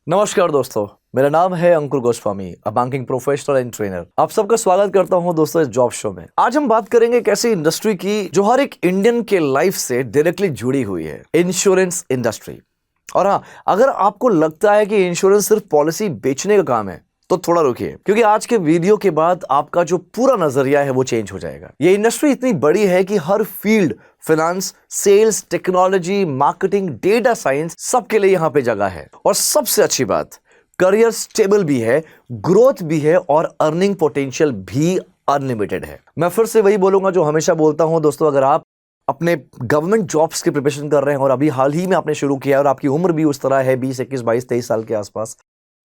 नमस्कार दोस्तों, मेरा नाम है Ankur Goswami, a banking professional and trainer. आप सबका स्वागत करता हूं दोस्तों इस जॉब शो में। आज हम बात करेंगे एक ऐसी इंडस्ट्री की जो हर एक इंडियन के लाइफ से डायरेक्टली जुड़ी हुई है, इंश्योरेंस इंडस्ट्री। और हाँ, अगर आपको लगता है कि इंश्योरेंस सिर्फ पॉलिसी बेचने का काम है तो थोड़ा रुकिए, क्योंकि आज के वीडियो के बाद आपका जो पूरा नजरिया है वो चेंज हो जाएगा। ये इंडस्ट्री इतनी बड़ी है कि हर field, finance, sales, technology, marketing, data science, सबके लिए यहां पे जगह है। और सबसे अच्छी बात, करियर स्टेबल भी है, ग्रोथ भी है और अर्निंग पोटेंशियल भी अनलिमिटेड है। मैं फिर से वही बोलूंगा जो हमेशा बोलता हूं दोस्तों, अगर आप अपने गवर्नमेंट जॉब्स की प्रिपरेशन कर रहे हैं और अभी हाल ही में आपने शुरू किया और आपकी उम्र भी उस तरह है 20, 21, 22, 23 साल के आसपास,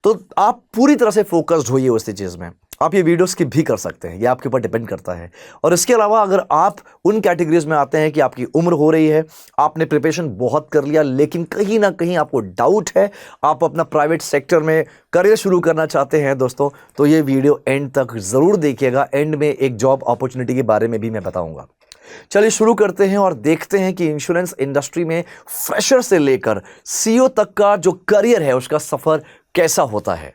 तो आप पूरी तरह से फोकस्ड होइए उसी चीज में। आप ये वीडियो स्किप भी कर सकते हैं, ये आपके ऊपर डिपेंड करता है। और इसके अलावा अगर आप उन कैटेगरीज में आते हैं कि आपकी उम्र हो रही है, आपने प्रिपरेशन बहुत कर लिया, लेकिन कहीं ना कहीं आपको डाउट है, आप अपना प्राइवेट सेक्टर में करियर शुरू करना चाहते हैं दोस्तों, तो ये वीडियो एंड तक जरूर देखिएगा। एंड में एक जॉब अपॉर्चुनिटी के बारे में भी मैं बताऊंगा। चलिए शुरू करते हैं और देखते हैं कि इंश्योरेंस इंडस्ट्री में फ्रेशर से लेकर सीईओ तक का जो करियर है उसका सफर कैसा होता है।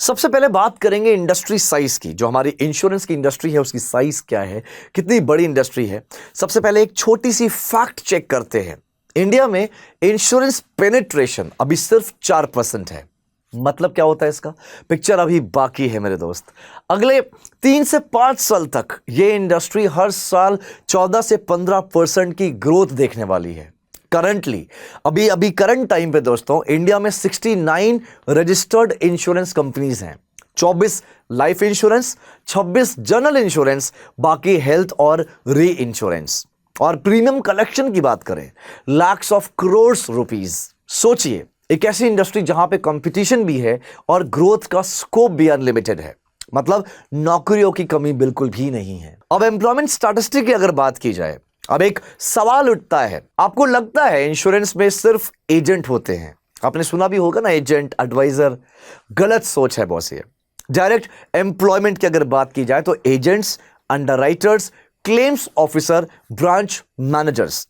सबसे पहले बात करेंगे इंडस्ट्री साइज की। जो हमारी इंश्योरेंस की इंडस्ट्री है उसकी साइज क्या है, कितनी बड़ी इंडस्ट्री है। सबसे पहले एक छोटी सी फैक्ट चेक करते हैं। इंडिया में इंश्योरेंस पेनिट्रेशन अभी सिर्फ 4% है। मतलब क्या होता है इसका? पिक्चर अभी बाकी है मेरे दोस्त। अगले 3 से 5 साल तक ये इंडस्ट्री हर साल 14 से 15% की ग्रोथ देखने वाली है। करंटली अभी करंट टाइम पे दोस्तों इंडिया में 69 रजिस्टर्ड इंश्योरेंस कंपनीज हैं। 24 लाइफ इंश्योरेंस, 26 जनरल इंश्योरेंस, बाकी हेल्थ और री इंश्योरेंस। और प्रीमियम कलेक्शन की बात करें, लाख्स ऑफ करोड़ रुपीस। सोचिए, एक ऐसी इंडस्ट्री जहां पे कंपटीशन भी है और ग्रोथ का स्कोप भी अनलिमिटेड है। मतलब नौकरियों की कमी बिल्कुल भी नहीं है। अब एम्प्लॉयमेंट स्टैटिस्टिक्स की अगर बात की जाए, अब एक सवाल उठता है, आपको लगता है इंश्योरेंस में सिर्फ एजेंट होते हैं? आपने सुना भी होगा ना, एजेंट, एडवाइजर। गलत सोच है बॉस। ये डायरेक्ट एम्प्लॉयमेंट की अगर बात की जाए तो agents, underwriters, claims officer, branch managers.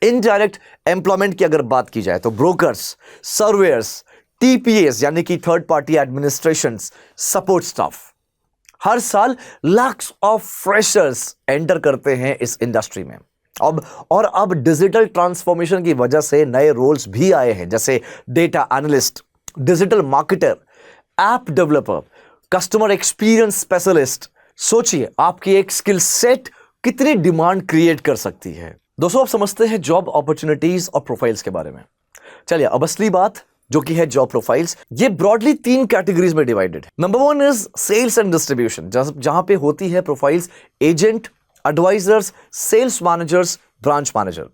Indirect employment की अगर बात की जाए तो ब्रोकर्स, सर्वेयर्स, टीपीएस यानी कि third party administration, support staff. हर साल लाख्स ऑफ फ्रेशर्स एंटर करते हैं इस इंडस्ट्री में। अब डिजिटल ट्रांसफॉर्मेशन की वजह से नए रोल्स भी आए हैं, जैसे data analyst, digital marketer, app developer, customer experience specialist. सोचिए, आपकी एक स्किल सेट कितनी डिमांड क्रिएट कर सकती है। दोस्तों, आप समझते हैं जॉब अपॉर्चुनिटीज और प्रोफाइल्स के बारे में। चलिए अब असली बात, जो कि है जॉब प्रोफाइल्स। ये ब्रॉडली 3 कैटेगरीज में डिवाइडेड है। Number 1 is sales and distribution, जहां पे होती है profiles agent, advisors, sales managers, branch manager.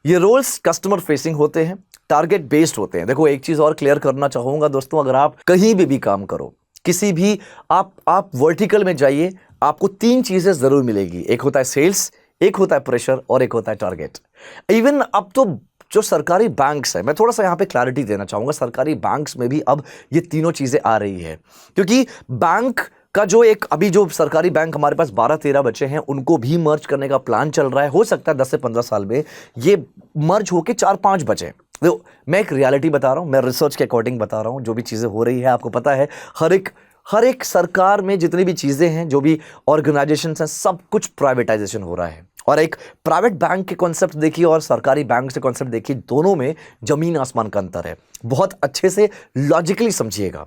ये रोल्स कस्टमर फेसिंग होते हैं, टारगेट बेस्ड होते हैं। देखो, एक चीज और क्लियर करना चाहूंगा दोस्तों, अगर आप कहीं भी काम करो, किसी भी आप वर्टिकल में जाइए, आपको 3 चीजें जरूर मिलेगी। एक होता है सेल्स, एक होता है प्रेशर और एक होता है टारगेट। इवन अब तो जो सरकारी बैंक्स है, मैं थोड़ा सा यहां पे क्लैरिटी देना चाहूंगा, सरकारी बैंक्स में भी अब ये तीनों चीजें आ रही है। क्योंकि बैंक का जो एक अभी जो सरकारी बैंक हमारे पास 12-13 बचे हैं, उनको भी मर्ज करने का प्लान चल रहा है। हो सकता है 10 से 15 साल में ये मर्ज होके 4-5 बचे। तो मैं एक रियलिटी बता रहा हूं, मैं रिसर्च के अकॉर्डिंग बता रहा हूं, जो भी चीजें हो रही है। आपको पता है, हर एक सरकार में जितनी भी चीजें हैं, जो भी ऑर्गेनाइजेशन हैं, सब कुछ प्राइवेटाइजेशन हो रहा है। और एक प्राइवेट बैंक के कॉन्सेप्ट देखिए और सरकारी बैंक के कॉन्सेप्ट देखिए, दोनों में जमीन आसमान का अंतर है। बहुत अच्छे से लॉजिकली समझिएगा।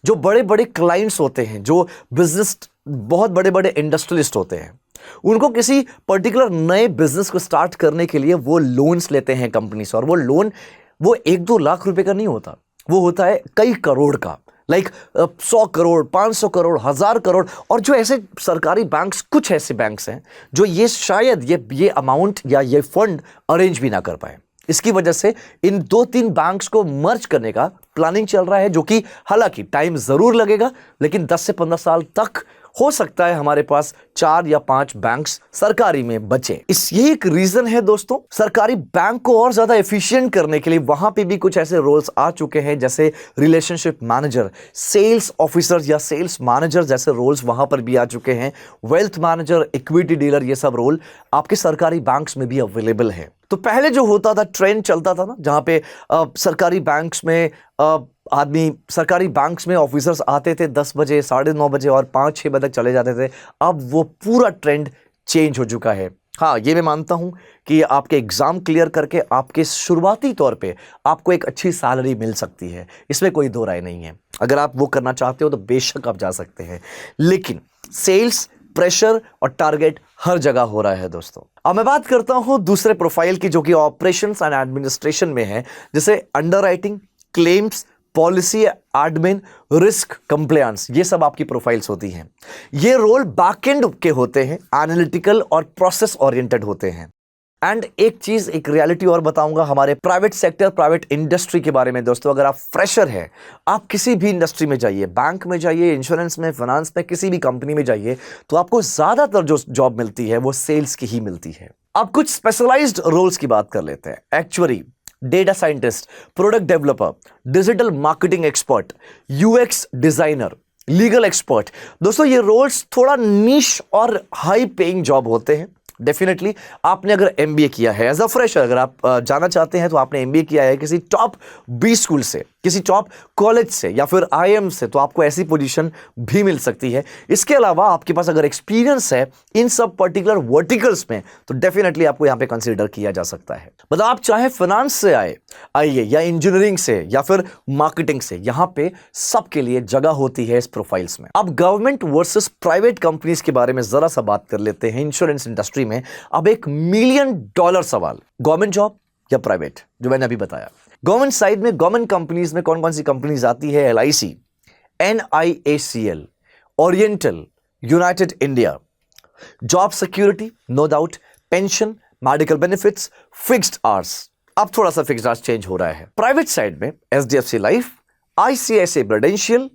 जो बड़े बड़े क्लाइंट्स होते हैं, जो बिजनेस, बहुत बड़े बड़े इंडस्ट्रियलिस्ट होते हैं, उनको किसी पर्टिकुलर नए बिजनेस को स्टार्ट करने के लिए वो लोन्स लेते हैं कंपनी से। और वो लोन वो 1-2 लाख रुपए का नहीं होता, वो होता है कई करोड़ का। लाइक 100 करोड़, 500 करोड़, 1000 करोड़। और जो ऐसे सरकारी बैंक्स, कुछ ऐसे बैंक्स हैं जो ये शायद ये अमाउंट या ये फंड अरेंज भी ना कर पाए। इसकी वजह से इन 2-3 बैंक्स को मर्ज करने का प्लानिंग चल रहा है, जो कि हालांकि टाइम जरूर लगेगा, लेकिन 10 से 15 साल तक हो सकता है हमारे पास 4 या 5 बैंक्स सरकारी में बचे। यही एक रीजन है दोस्तों, सरकारी बैंक को और ज्यादा एफिशिएंट करने के लिए वहां पे भी कुछ ऐसे रोल्स आ चुके हैं, जैसे रिलेशनशिप मैनेजर, सेल्स ऑफिसर या सेल्स मैनेजर जैसे रोल्स वहां पर भी आ चुके हैं। वेल्थ मैनेजर, इक्विटी डीलर, ये सब रोल आपके सरकारी बैंक्स में भी अवेलेबल है। तो पहले जो होता था, ट्रेंड चलता था ना, जहां पे सरकारी बैंक्स में आदमी सरकारी बैंक्स में ऑफिसर्स आते थे 10 बजे, 9:30 बजे और 5-6 बजे तक चले जाते थे। अब वो पूरा ट्रेंड चेंज हो चुका है। हाँ, ये मैं मानता हूं कि आपके एग्जाम क्लियर करके आपके शुरुआती तौर पे आपको एक अच्छी सैलरी मिल सकती है, इसमें कोई दो राय नहीं है। अगर आप वो करना चाहते हो तो बेशक आप जा सकते हैं, लेकिन सेल्स, प्रेशर और टारगेट हर जगह हो रहा है दोस्तों। अब मैं बात करता हूं दूसरे प्रोफाइल की, जो कि ऑपरेशंस एंड एडमिनिस्ट्रेशन में है, जैसे underwriting, claims, policy admin, risk, compliance. ये सब आपकी प्रोफाइल्स होती हैं। ये रोल बैकएंड के होते हैं, एनालिटिकल और प्रोसेस ओरिएंटेड होते हैं। एंड एक चीज, एक रियलिटी और बताऊंगा हमारे प्राइवेट सेक्टर, प्राइवेट इंडस्ट्री के बारे में दोस्तों। अगर आप फ्रेशर हैं, आप किसी भी इंडस्ट्री में जाइए, बैंक में जाइए, इंश्योरेंस में, फाइनेंस में, किसी भी कंपनी में जाइए, तो आपको ज्यादातर जो जॉब मिलती है वो सेल्स की ही मिलती है। अब कुछ स्पेशलाइज्ड रोल्स की बात कर लेते हैं। Actually, data scientist, product developer, digital marketing expert, UX designer, legal expert. दोस्तों, ये रोल्स थोड़ा निश और हाई पेइंग जॉब होते हैं। डेफिनेटली आपने अगर एमबीए किया है एज अ फ्रेशर, अगर आप जाना चाहते हैं तो आपने एमबीए किया है किसी टॉप 20 स्कूल से, किसी टॉप कॉलेज से या फिर आईएम से, तो आपको ऐसी पोजीशन भी मिल सकती है। इसके अलावा आपके पास अगर एक्सपीरियंस है इन सब पर्टिकुलर वर्टिकल्स में, तो डेफिनेटली आपको यहां पे कंसीडर किया जा सकता है। मतलब आप चाहे फाइनेंस से आइए या इंजीनियरिंग से या फिर मार्केटिंग से, यहां पे सबके लिए जगह होती है इस प्रोफाइल्स में। अब गवर्नमेंट वर्सेस प्राइवेट कंपनीज के बारे में जरा सा बात कर लेते हैं। इंश्योरेंस इंडस्ट्री में अब एक $1 मिलियन सवाल, गवर्नमेंट जॉब या प्राइवेट, जो मैंने अभी बताया। गवर्नमेंट साइड में, गवर्नमेंट कंपनीज में कौन कौन सी कंपनीज आती है? LIC, NIACL, Oriental, United India. Job security, no doubt, pension, medical benefits, fixed hours. अब थोड़ा सा फिक्स्ड आवर्स चेंज हो रहा है। प्राइवेट साइड में HDFC life, ICICI Prudential,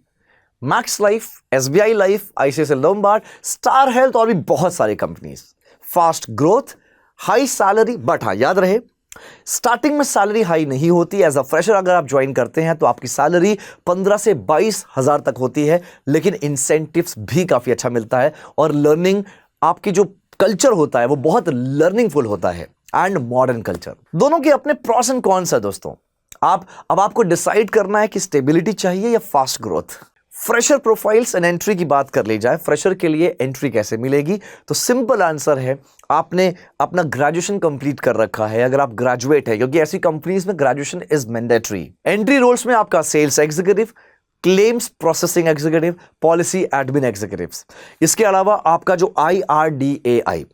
Max Life, SBI life, ICICI Lombard, Star Health और भी बहुत सारी companies. Fast growth, high salary, but हाँ याद रहे, स्टार्टिंग में सैलरी हाई नहीं होती। एज अ फ्रेशर अगर आप ज्वाइन करते हैं तो आपकी सैलरी 15 से 22 हजार तक होती है, लेकिन इंसेंटिव्स भी काफी अच्छा मिलता है और लर्निंग, आपकी जो कल्चर होता है वो बहुत लर्निंगफुल होता है, एंड मॉडर्न कल्चर। दोनों के अपने प्रॉस एंड कॉन्स है दोस्तों। अब आपको डिसाइड करना है कि स्टेबिलिटी चाहिए या fast growth. Fresher profiles and entry की बात कर ली जाए, फ्रेशर के लिए एंट्री कैसे मिलेगी, तो सिंपल आंसर है, आपने अपना ग्रेजुएशन कंप्लीट कर रखा है अगर आप ग्रेजुएट है, क्योंकि ऐसी कंपनीज में graduation is mandatory. Entry roles में आपका sales executive, claims processing executive, policy admin executives. इसके अलावा आपका जो IRDAI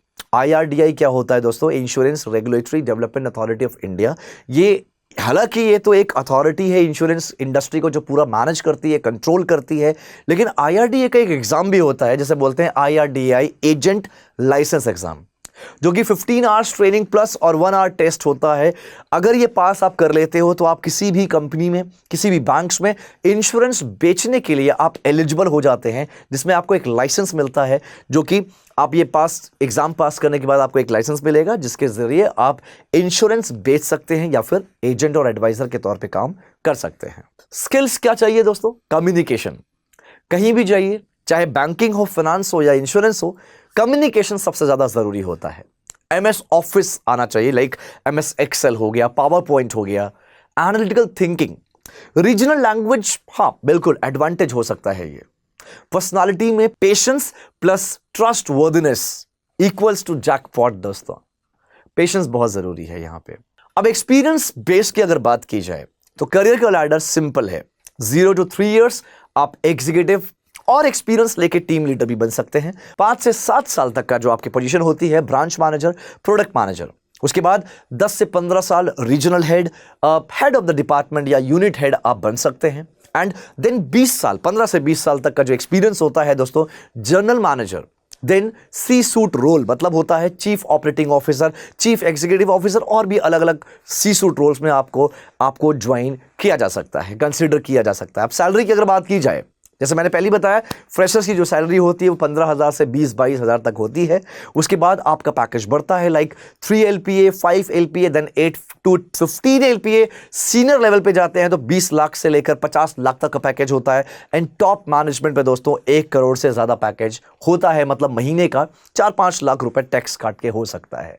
क्या होता है दोस्तों? Insurance regulatory development authority of India. ये हालांकि ये तो एक अथॉरिटी है इंश्योरेंस इंडस्ट्री को, जो पूरा मैनेज करती है, कंट्रोल करती है, लेकिन IRDA का एक एग्जाम भी होता है, जैसे बोलते हैं IRDAI एजेंट लाइसेंस एग्जाम, जो कि 15 आवर्स ट्रेनिंग प्लस और 1 आवर टेस्ट होता है। अगर ये पास आप कर लेते हो तो आप किसी भी कंपनी में, किसी भी बैंक्स में इंश्योरेंस बेचने के लिए आप एलिजिबल हो जाते हैं, जिसमें आपको एक लाइसेंस मिलता है, जो कि आप ये एग्जाम पास करने के बाद आपको एक लाइसेंस मिलेगा, जिसके जरिए आप इंश्योरेंस बेच सकते हैं या फिर एजेंट और एडवाइजर के तौर पे काम कर सकते हैं। स्किल्स क्या चाहिए दोस्तों? कम्युनिकेशन। कहीं भी जाइए, चाहे बैंकिंग हो, फाइनेंस हो या इंश्योरेंस हो, कम्युनिकेशन सबसे ज्यादा जरूरी होता है। MS ऑफिस आना चाहिए, लाइक MS एक्सेल हो गया, पावर पॉइंट हो गया, एनालिटिकल थिंकिंग, रीजनल लैंग्वेज, हाँ बिल्कुल एडवांटेज हो सकता है ये। पर्सनालिटी में patience plus trustworthiness equals to jackpot दोस्तों। पेशेंस बहुत जरूरी है यहां पे। अब एक्सपीरियंस बेस की अगर बात की जाए तो करियर का लैडर सिंपल है, 0 to 3 इयर्स आप एग्जीक्यूटिव और एक्सपीरियंस लेके टीम लीडर भी बन सकते हैं। 5 से 7 साल तक का जो आपकी पोजीशन होती है, ब्रांच मैनेजर, प्रोडक्ट मैनेजर। उसके बाद 10 से 15 साल regional head of the department या यूनिट हेड आप बन सकते हैं। एंड देन 15 से 20 साल तक का जो एक्सपीरियंस होता है दोस्तों, जनरल मैनेजर, देन C-सूट रोल, मतलब होता है chief operating officer, chief executive officer, और भी अलग अलग C-सूट रोल्स में आपको ज्वाइन किया जा सकता है, कंसिडर किया जा सकता है। अब सैलरी की अगर बात की जाए, जैसे मैंने पहले बताया, फ्रेशर्स की जो सैलरी होती है वो 15,000 से 20-22 हजार तक होती है। उसके बाद आपका पैकेज बढ़ता है, like 3 LPA, 5 LPA, then 8 to 15 LPA। Senior level पे जाते हैं तो 20 लाख से लेकर 50 लाख तक का पैकेज होता है। एंड टॉप मैनेजमेंट पे दोस्तों 1 करोड़ से ज्यादा पैकेज होता है, मतलब महीने का 4-5 लाख रुपए टैक्स काट के हो सकता है।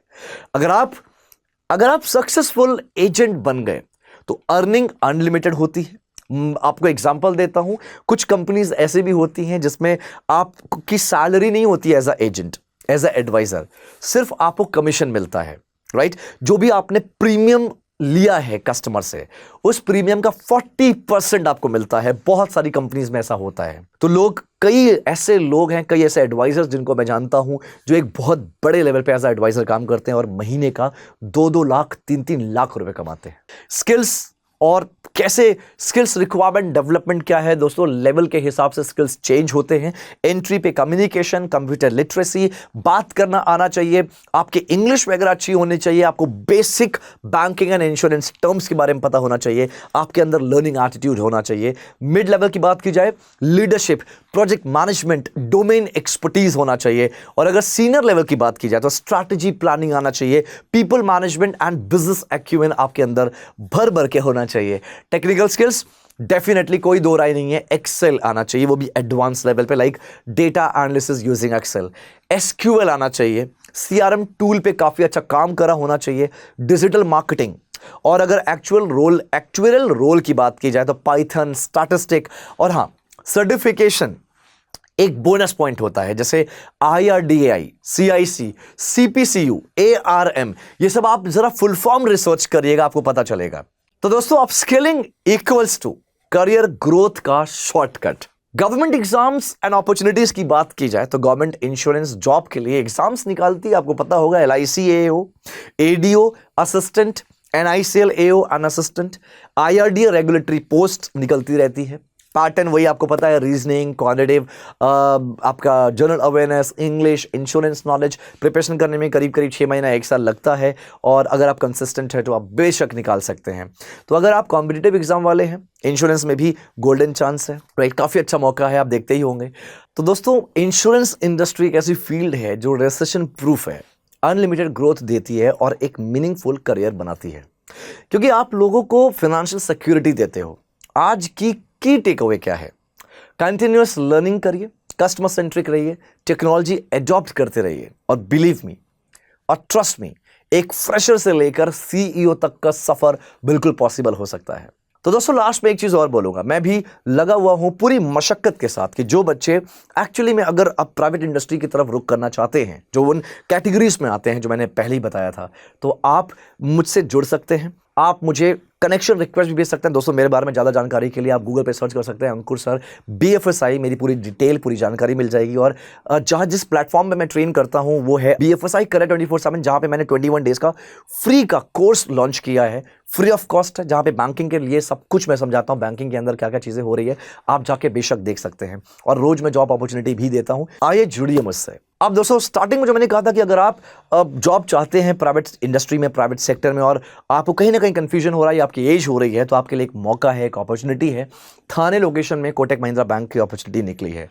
अगर आप सक्सेसफुल एजेंट बन गए तो अर्निंग अनलिमिटेड होती है, आपको एग्जांपल देता हूं, कुछ कंपनीज ऐसे भी होती हैं जिसमें आपकी सैलरी नहीं होती as a agent, as a advisor, सिर्फ आपको कमीशन मिलता है, राइट? जो भी आपने प्रीमियम लिया है कस्टमर से, उस प्रीमियम का 40% आपको मिलता है। बहुत सारी कंपनीज में ऐसा होता है। तो कई ऐसे लोग हैं, कई ऐसे एडवाइजर्स जिनको मैं जानता हूं, जो एक बहुत बड़े लेवल पे एज अ एडवाइजर काम करते हैं और महीने का 2-2 लाख 3-3 लाख रुपए कमाते हैं। स्किल्स और कैसे स्किल्स रिक्वायरमेंट डेवलपमेंट क्या है दोस्तों, लेवल के हिसाब से स्किल्स चेंज होते हैं। एंट्री पे कम्युनिकेशन, कंप्यूटर लिटरेसी, बात करना आना चाहिए, आपकी इंग्लिश वगैरह अच्छी होनी चाहिए, आपको basic banking and insurance terms के बारे में पता होना चाहिए, आपके अंदर लर्निंग एटीट्यूड होना चाहिए। मिड लेवल की बात की जाए, leadership, project management, domain expertise होना चाहिए। और अगर सीनियर लेवल की बात की जाए तो स्ट्रैटेजी प्लानिंग आना चाहिए, people management and business acumen आपके अंदर भर भर के होना चाहिए। टेक्निकल स्किल्स डेफिनेटली कोई दो राय नहीं है, एक्सेल आना चाहिए, वो भी एडवांस लेवल पे, like data analysis using Excel. SQL आना चाहिए, सीआरएम टूल पे काफी अच्छा काम करा होना चाहिए, डिजिटल मार्केटिंग। और अगर एक्चुअल रोल की बात की जाए तो पाइथन, स्टैटिस्टिक, और हाँ, सर्टिफिकेशन एक बोनस पॉइंट होता है, जैसे IRDAI, CIC, CPCU, ARM, ये सब आप जरा फुल फॉर्म रिसर्च करिएगा, आपको पता चलेगा। तो दोस्तों, upskilling equals to career growth का shortcut. Government exams and opportunities की बात की जाए तो गवर्नमेंट इंश्योरेंस जॉब के लिए एग्जाम्स निकालती है, आपको पता होगा, LIC AO, ADO assistant, NICL AO अन असिस्टेंट, IRDA रेगुलेटरी पोस्ट निकलती रहती है। पैटर्न वही आपको पता है, रीजनिंग, क्वांटिटेटिव, आपका general awareness, English, insurance knowledge preparation करने में करीब 6 महीना 1 साल लगता है। और अगर आप कंसिस्टेंट है तो आप बेशक निकाल सकते हैं। तो अगर आप कॉम्पिटिटिव एग्जाम वाले हैं, इंश्योरेंस में भी गोल्डन चांस है, राइट? काफ़ी अच्छा मौका है, आप देखते ही होंगे। तो दोस्तों, इंश्योरेंस इंडस्ट्री एक ऐसी फील्ड है जो रिसेशन प्रूफ है, अनलिमिटेड ग्रोथ देती है और एक मीनिंगफुल करियर बनाती है, क्योंकि आप लोगों को फाइनेंशियल सिक्योरिटी देते हो। आज की टेक अवे क्या है? कंटिन्यूअस लर्निंग करिए, कस्टमर सेंट्रिक रहिए, टेक्नोलॉजी एडॉप्ट करते रहिए, और बिलीव मी और ट्रस्ट मी, एक फ्रेशर से लेकर CEO तक का सफर बिल्कुल पॉसिबल हो सकता है। तो दोस्तों, लास्ट में एक चीज और बोलूंगा, मैं भी लगा हुआ हूं पूरी मशक्कत के साथ कि जो बच्चे एक्चुअली में अगर आप प्राइवेट इंडस्ट्री की तरफ रुख करना चाहते हैं, जो उन कैटेगरीज में आते हैं जो मैंने पहले ही बताया था, तो आप मुझसे जुड़ सकते हैं। आप मुझे कनेक्शन रिक्वेस्ट भी भेज सकते हैं। दोस्तों, मेरे बारे में ज़्यादा जानकारी के लिए आप गूगल पे सर्च कर सकते हैं अंकुर सर BFSI, मेरी पूरी डिटेल, पूरी जानकारी मिल जाएगी। और जहाँ जिस प्लेटफॉर्म पे मैं ट्रेन करता हूँ वो है BFSI करियर 24/7, जहाँ पे मैंने 21 डेज का फ्री का कोर्स लॉन्च किया है, फ्री ऑफ कॉस्ट है, जहाँ पे बैंकिंग के लिए सब कुछ मैं समझाता हूँ, बैंकिंग के अंदर क्या क्या चीज़ें हो रही है, आप जाके बेशक देख सकते हैं। और रोज मैं जॉब अपॉर्चुनिटी भी देता हूँ, आइए जुड़िए मुझसे। अब दोस्तों, स्टार्टिंग में जो मैंने कहा था कि अगर आप जॉब चाहते हैं प्राइवेट इंडस्ट्री में, प्राइवेट सेक्टर में, और आपको कहीं ना कहीं कंफ्यूजन हो रहा है या आपकी एज हो रही है, तो आपके लिए एक मौका है, एक अपॉर्चुनिटी है। थाने लोकेशन में कोटक महिंद्रा बैंक की अपॉर्चुनिटी निकली है।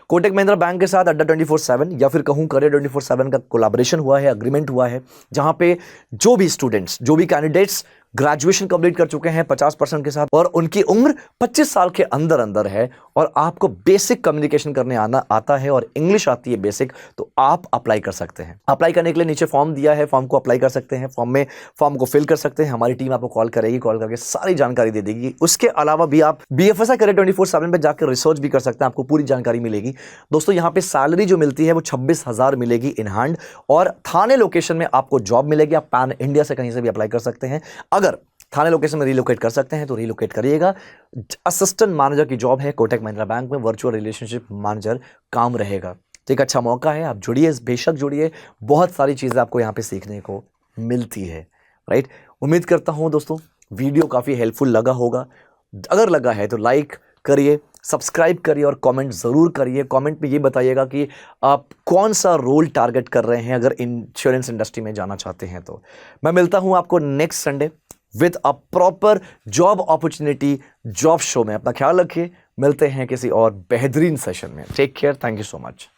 कोटक महिंद्रा बैंक के साथ अड्डा 24/7 या फिर कहूँ करियर 24/7 का कोलैबोरेशन हुआ है, अग्रीमेंट हुआ है, जहां पे जो भी स्टूडेंट्स, जो भी कैंडिडेट्स ग्रेजुएशन कंप्लीट कर चुके हैं 50% के साथ, और उनकी उम्र 25 साल के अंदर अंदर है, और आपको बेसिक कम्युनिकेशन करने आता है और इंग्लिश आती है बेसिक, तो आप अप्लाई कर सकते हैं। अप्लाई करने के लिए नीचे फॉर्म दिया है, फॉर्म को अप्लाई कर सकते हैं, फॉर्म को फिल कर सकते हैं। हमारी टीम आपको कॉल करेगी, कॉल करके सारी जानकारी दे देगी। उसके अलावा भी आप BFSI करियर 24/7 पे जाकर रिसर्च भी कर सकते हैं, आपको पूरी जानकारी मिलेगी। दोस्तों, यहाँ पे सैलरी जो मिलती है वो 26,000 मिलेगी इन हैंड, और थाने लोकेशन में आपको जॉब मिलेगी। आप पैन इंडिया से कहीं से भी अप्लाई कर सकते हैं। अगर थाने लोकेशन में रिलोकेट कर सकते हैं तो रिलोकेट करिएगा। असिस्टेंट मैनेजर की जॉब है कोटक महिंद्रा बैंक में, वर्चुअल रिलेशनशिप मैनेजर काम रहेगा। तो एक अच्छा मौका है, आप जुड़िए, बेशक जुड़िए, बहुत सारी चीज़ें आपको यहाँ पे सीखने को मिलती है, राइट? उम्मीद करता हूँ दोस्तों वीडियो काफ़ी हेल्पफुल लगा होगा। अगर लगा है तो लाइक करिए, सब्सक्राइब करिए और कमेंट ज़रूर करिए। कमेंट में ये बताइएगा कि आप कौन सा रोल टारगेट कर रहे हैं अगर इंश्योरेंस इंडस्ट्री में जाना चाहते हैं। तो मैं मिलता हूँ आपको next Sunday with a proper job opportunity job show में। अपना ख्याल रखिए, मिलते हैं किसी और बेहतरीन सेशन में। Take care, thank you so much.